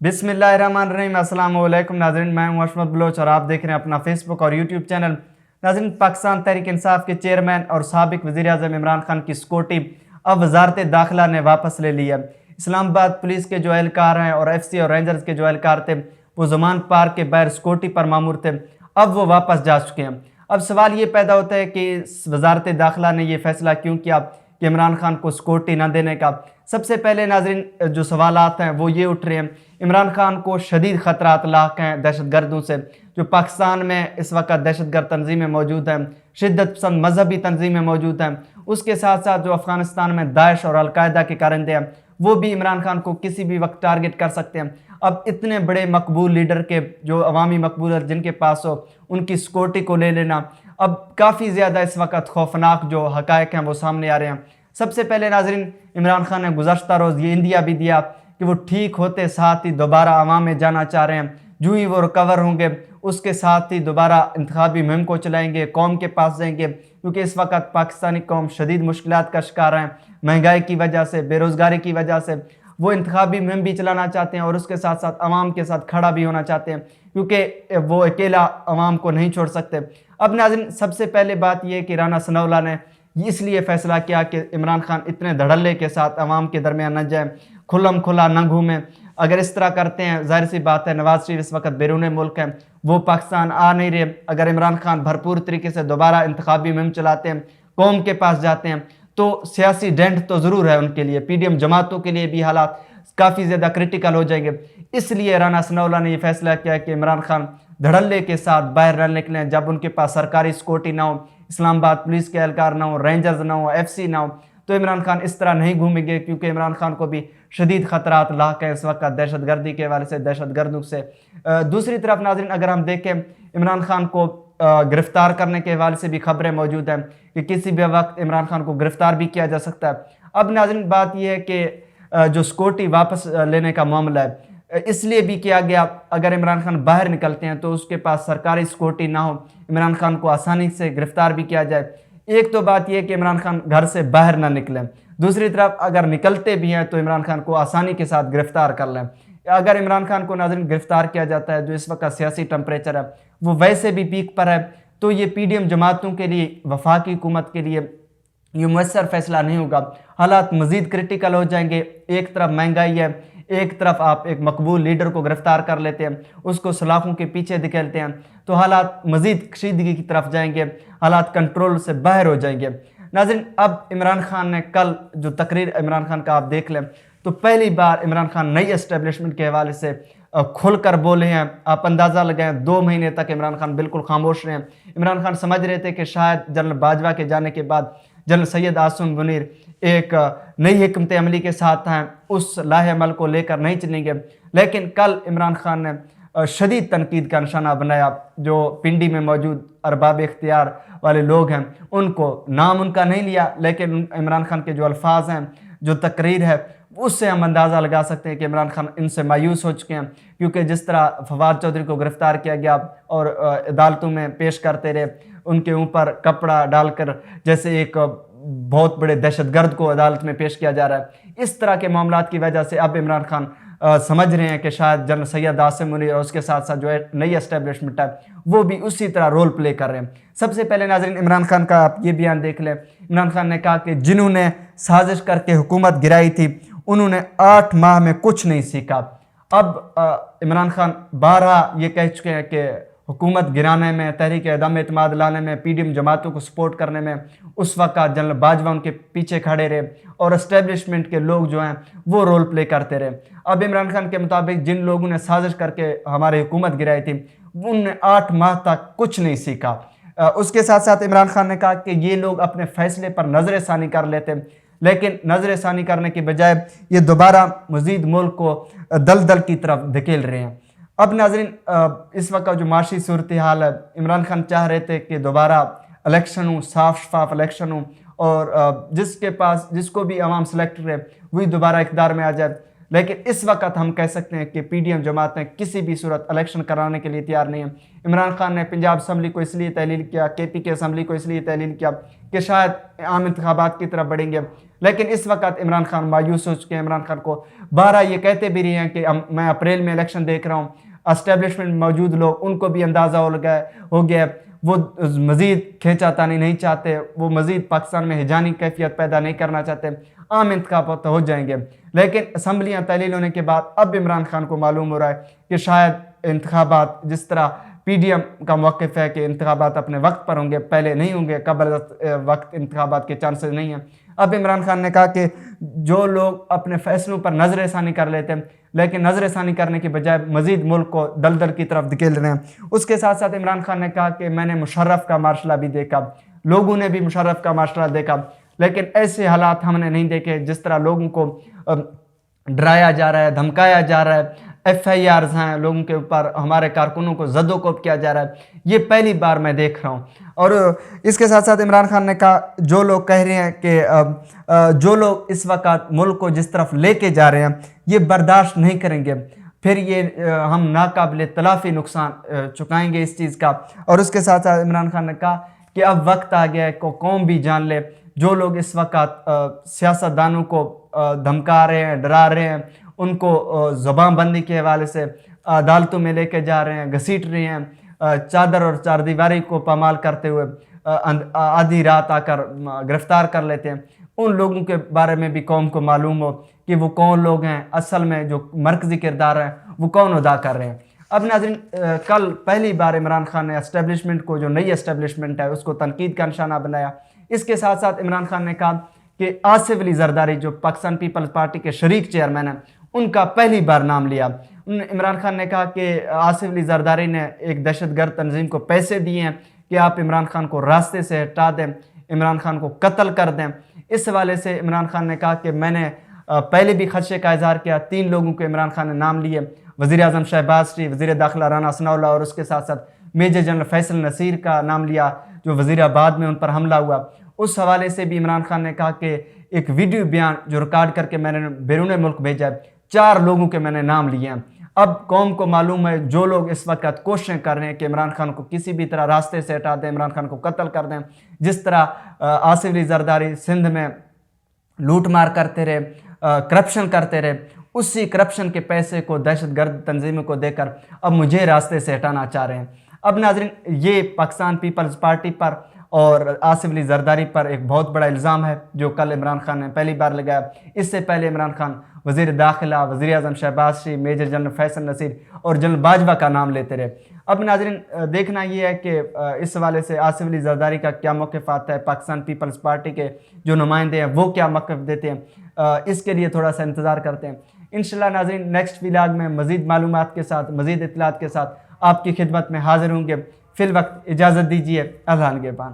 बिस्मिल्लाहिर्रहमानिर्रहीम। अस्सलाम वालेकुम नाज़रीन, मैं हूं अशमत बलोच और आप देख रहे हैं अपना फेसबुक और यूट्यूब चैनल। नाज़रीन, पाकिस्तान तहरीक इंसाफ के चेयरमैन और साबिक वज़ीर आज़म इमरान खान की सिक्योरिटी अब वजारत दाखिला ने वापस ले ली है। इस्लामाबाद पुलिस के जो एहलकार हैं और FC और रेंजर्स के जो एहलकार थे वो ज़मान पार्क के बाहर सिक्योरिटी पर मामूर थे, अब वो वापस जा चुके हैं। अब सवाल ये पैदा होता है कि वजारत दाखिला ने यह फैसला क्यों किया कि इमरान खान को सिक्योरिटी न देने का। सबसे पहले नाज़रीन जो सवालात हैं वो ये उठ रहे हैं, इमरान खान को शदीद ख़तरात लाक हैं दहशत गर्दों से। जो पाकिस्तान में इस वक्त दहशत गर्द तंजीमें मौजूद हैं, शिद्दत पसंद मजहबी तंजीमें मौजूद हैं, उसके साथ साथ जो अफ़गानिस्तान में दाइश और अलकायदा के कारिंदे हैं वो भी इमरान खान को किसी भी वक्त टारगेट कर सकते हैं। अब इतने बड़े मकबूल लीडर के जो अवामी मकबूल जिनके पास हो उनकी सिक्योरिटी को ले लेना अब काफ़ी ज़्यादा इस वक्त खौफनाक जो हक़ाइक़ हैं वो सामने आ रहे हैं। सबसे पहले नाज़रीन, इमरान खान ने गुज़श्ता रोज़ ये इंदिया भी दिया कि वो ठीक होते साथ ही दोबारा अवाम में जाना चाह रहे हैं। जो ही वो रिकवर होंगे उसके साथ ही दोबारा इंतखाबी मुहिम को चलाएंगे, कौम के पास जाएंगे, क्योंकि इस वक्त पाकिस्तानी कौम शदीद मुश्किलात का शिकार है। महंगाई की वजह से, बेरोज़गारी की वजह से वो इंतखाबी मुहिम भी चलाना चाहते हैं और उसके साथ साथ अवाम के साथ खड़ा भी होना चाहते हैं, क्योंकि वो अकेला अवाम को नहीं छोड़ सकते। अब नाज़रीन, सबसे पहले बात यह कि राना सनाउल्लाह ने इसलिए फ़ैसला किया कि इमरान खान इतने धड़ल्ले के साथ अवाम के दरमियान न जाए, खुल्लम खुला न घूमें। अगर इस तरह करते हैं, ज़ाहिर सी बात है नवाज शरीफ इस वक्त बैरून मुल्क हैं, वो पाकिस्तान आ नहीं रहे। अगर इमरान खान भरपूर तरीके से दोबारा इंतखाबी मुहिम चलाते हैं, कौम के पास जाते हैं, तो सियासी डेंट तो ज़रूर है उनके लिए। PDM जमातों के लिए भी हालात काफ़ी ज़्यादा क्रिटिकल हो जाएंगे। इसलिए राना सनाउल्लाह ने यह फैसला किया कि इमरान खान धड़ल्ले के साथ बाहर न निकलें जब उनके पास सरकारी सिक्योरिटी ना हो, इस्लामाबाद पुलिस के एहलकार ना हो, रेंजर्स ना हो, FC ना हो, तो इमरान खान इस तरह नहीं घूमेंगे, क्योंकि इमरान खान को भी शदीद ख़तरात लाक है इस वक्त दहशत गर्दी के हवाले से, दहशत गर्दों से। दूसरी तरफ नाज़रीन, अगर हम देखें इमरान खान को गिरफ़्तार करने के हवाले से भी खबरें मौजूद हैं कि किसी भी वक्त इमरान खान को गिरफ़्तार भी किया जा सकता है। अब नाज़रीन, बात यह है कि जो सिक्योरिटी वापस लेने का मामला है इसलिए भी किया गया, अगर इमरान खान बाहर निकलते हैं तो उसके पास सरकारी सिक्योरिटी ना हो, इमरान खान को आसानी से गिरफ़्तार भी किया जाए। एक तो बात यह कि इमरान खान घर से बाहर ना निकलें, दूसरी तरफ अगर निकलते भी हैं तो इमरान खान को आसानी के साथ गिरफ़्तार कर लें। अगर इमरान खान को नाज़रीन गिरफ़्तार किया जाता है, जो इस वक्त सियासी टेम्परेचर है वो वैसे भी पीक पर है, तो ये PDM जमातों के लिए, वफाकी हुकूमत के लिए ये मुयस्सर फ़ैसला नहीं होगा। हालात मज़ीद क्रिटिकल हो जाएंगे। एक तरफ महंगाई है, एक तरफ आप एक मकबूल लीडर को गिरफ़्तार कर लेते हैं, उसको सलाखों के पीछे धकेलते हैं, तो हालात मज़ीद कशीदगी की तरफ जाएंगे, हालात कंट्रोल से बाहर हो जाएंगे। नाज़रीन, अब इमरान खान ने कल जो तकरीर इमरान खान का आप देख लें तो पहली बार इमरान खान नई एस्टेब्लिशमेंट के हवाले से खुलकर बोले हैं। आप अंदाज़ा लगाएं, 2 महीने तक इमरान खान बिल्कुल खामोश रहे हैं। इमरान खान समझ रहे थे कि शायद जनरल बाजवा के जाने के बाद जनरल सैयद आसिम मुनीर एक नई हिकमत अमली के साथ हैं, उस लाहे अमल को लेकर नहीं चलेंगे। लेकिन कल इमरान खान ने शदीद तनकीद का निशाना बनाया। जो पिंडी में मौजूद अरबाब इख्तियार वाले लोग हैं उनको, नाम उनका नहीं लिया, लेकिन इमरान खान के जो अल्फाज हैं, जो तकरीर है, उससे हम अंदाज़ा लगा सकते हैं कि इमरान खान इनसे मायूस हो चुके हैं। क्योंकि जिस तरह फवाद चौधरी को गिरफ़्तार किया गया और अदालतों में पेश करते रहे, उनके ऊपर कपड़ा डालकर, जैसे एक बहुत बड़े दहशतगर्द को अदालत में पेश किया जा रहा है, इस तरह के मामलात की वजह से अब इमरान खान समझ रहे हैं कि शायद जनरल सैयद आसिम मुनीर और उसके साथ साथ जो है नई एस्टेब्लिशमेंट है वो भी उसी तरह रोल प्ले कर रहे हैं। सबसे पहले नाज़रीन, इमरान खान का आप ये बयान देख लें। इमरान खान ने कहा कि जिन्होंने साजिश करके हुकूमत गिराई थी उन्होंने 8 माह में कुछ नहीं सीखा। अब इमरान खान 12 ये कह चुके हैं कि हुकूमत गिराने में, तहरीक अदम एतमाद लाने में, PDM जमातों को सपोर्ट करने में उस वक्त जनरल बाजवा उनके पीछे खड़े रहे और एस्टेब्लिशमेंट के लोग जो हैं वो रोल प्ले करते रहे। अब इमरान खान के मुताबिक जिन लोगों ने साजिश करके हमारी हुकूमत गिराई थी उनने 8 माह तक कुछ नहीं सीखा। उसके साथ साथ इमरान खान ने कहा कि ये लोग अपने फैसले पर नज़र सानी कर लेते, लेकिन नज़र सानी करने के बजाय ये दोबारा मज़ीद मुल्क को दलदल की तरफ धकेल रहे हैं। अब नाज़रीन, इस वक्त जो माशी सूरत हाल है, इमरान खान चाह रहे थे कि दोबारा इलेक्शन हो, साफ शफाफ इलेक्शन हो और जिसके पास जिसको भी अवाम सेलेक्ट करे वही दोबारा इक़्तिदार में आ जाए। لیکن اس وقت ہم کہہ سکتے ہیں کہ پی ڈی ایم جماعتیں کسی بھی صورت الیکشن کرانے کے لیے تیار نہیں ہیں۔ عمران خان نے پنجاب اسمبلی کو اس لیے تحلیل کیا، کے پی کے اسمبلی کو اس لیے تحلیل کیا کہ شاید عام انتخابات کی طرف بڑھیں گے، لیکن اس وقت عمران خان مایوس ہو چکے ہیں۔ عمران خان کو بارہ یہ کہتے بھی رہے ہیں کہ میں اپریل میں الیکشن دیکھ رہا ہوں، اسٹیبلشمنٹ موجود لوگ ان کو بھی اندازہ ہو گیا، وہ مزید کھینچا تانی نہیں چاہتے، وہ مزید پاکستان میں ہجانی کیفیت پیدا نہیں کرنا چاہتے، عام انتخابات ہو جائیں گے۔ لیکن اسمبلیاں تحلیل ہونے کے بعد اب عمران خان کو معلوم ہو رہا ہے کہ شاید انتخابات جس طرح پی ڈی ایم کا موقف ہے کہ انتخابات اپنے وقت پر ہوں گے، پہلے نہیں ہوں گے، قبل وقت انتخابات کے چانسز نہیں ہیں۔ اب عمران خان نے کہا کہ جو لوگ اپنے فیصلوں پر نظر ثانی کر لیتے ہیں لیکن نظر ثانی کرنے کی بجائے مزید ملک کو دلدل کی طرف دھکیل رہے ہیں۔ اس کے ساتھ ساتھ عمران خان نے کہا کہ میں نے مشرف کا مارشلہ بھی دیکھا، لوگوں نے بھی مشرف کا مارشلہ دیکھا، لیکن ایسے حالات ہم نے نہیں دیکھے جس طرح لوگوں کو ڈرایا جا رہا ہے، دھمکایا جا رہا ہے، ایف آئی آرز ہیں لوگوں کے اوپر، ہمارے کارکنوں کو زد و کوب کیا جا رہا ہے، یہ پہلی بار میں دیکھ رہا ہوں۔ اور اس کے ساتھ ساتھ عمران خان نے کہا جو لوگ کہہ رہے ہیں کہ جو لوگ اس وقت ملک کو جس طرف لے کے جا رہے ہیں یہ برداشت نہیں کریں گے، پھر یہ ہم ناقابل تلافی نقصان چکائیں گے اس چیز کا۔ اور اس کے ساتھ ساتھ عمران خان نے کہا کہ اب وقت آ گیا ہے کہ قوم بھی جان لے، جو لوگ اس وقت سیاستدانوں کو دھمکا رہے ہیں، ڈرا رہے ہیں، ان کو زبان بندی کے حوالے سے عدالتوں میں لے کے جا رہے ہیں، گھسیٹ رہے ہیں، چادر اور چار دیواری کو پامال کرتے ہوئے آدھی رات آ کر گرفتار کر لیتے ہیں، ان لوگوں کے بارے میں بھی قوم کو معلوم ہو کہ وہ کون لوگ ہیں، اصل میں جو مرکزی کردار ہیں وہ کون ادا کر رہے ہیں۔ اب ناظرین، کل پہلی بار عمران خان نے اسٹیبلشمنٹ کو، جو نئی اسٹیبلشمنٹ ہے اس کو تنقید کا نشانہ بنایا۔ اس کے ساتھ ساتھ عمران خان نے کہا کہ آصف علی زرداری جو پاکستان پیپلز پارٹی کے شریک چیئرمین ہیں ان کا پہلی بار نام لیا۔ عمران خان نے کہا کہ آصف علی زرداری نے ایک دہشت گرد تنظیم کو پیسے دیے ہیں کہ آپ عمران خان کو راستے سے ہٹا دیں، عمران خان کو قتل کر دیں۔ اس حوالے سے عمران خان نے کہا کہ میں نے پہلے بھی خدشے کا اظہار کیا، 3 لوگوں کو عمران خان نے نام لیے، وزیر اعظم شہباز شریف، وزیر داخلہ رانا ثناء اللہ، اور اس کے ساتھ ساتھ میجر جنرل فیصل نصیر کا نام لیا جو وزیر آباد میں ان پر حملہ ہوا۔ اس حوالے سے بھی عمران خان نے کہا کہ ایک ویڈیو بیان جو ریکارڈ کر کے میں نے بیرون ملک بھیجا ہے، 4 لوگوں کے میں نے نام لیے ہیں۔ اب قوم کو معلوم ہے جو لوگ اس وقت کوششیں کر رہے ہیں کہ عمران خان کو کسی بھی طرح راستے سے ہٹا دیں، عمران خان کو قتل کر دیں، جس طرح آصف علی زرداری سندھ میں لوٹ مار کرتے رہے، کرپشن کرتے رہے، اسی کرپشن کے پیسے کو دہشت گرد تنظیموں کو دے کر اب مجھے راستے سے ہٹانا چاہ رہے ہیں۔ اب ناظرین، یہ پاکستان پیپلز پارٹی پر اور آصف علی زرداری پر ایک بہت بڑا الزام ہے جو کل عمران خان نے پہلی بار لگایا۔ اس سے پہلے عمران خان وزیر داخلہ، وزیر اعظم شہباز شریف، میجر جنرل فیصل نصیر اور جنرل باجوہ کا نام لیتے رہے۔ اب ناظرین، دیکھنا یہ ہے کہ اس حوالے سے آصف علی زرداری کا کیا موقف آتا ہے، پاکستان پیپلز پارٹی کے جو نمائندے ہیں وہ کیا موقف دیتے ہیں، اس کے لیے تھوڑا سا انتظار کرتے ہیں۔ انشاءاللہ ناظرین، نیکسٹ ولاگ میں مزید معلومات کے ساتھ، مزید اطلاعات کے ساتھ آپ کی خدمت میں حاضر ہوں گے۔ فی الوقت اجازت دیجیے، اذان کے بعد۔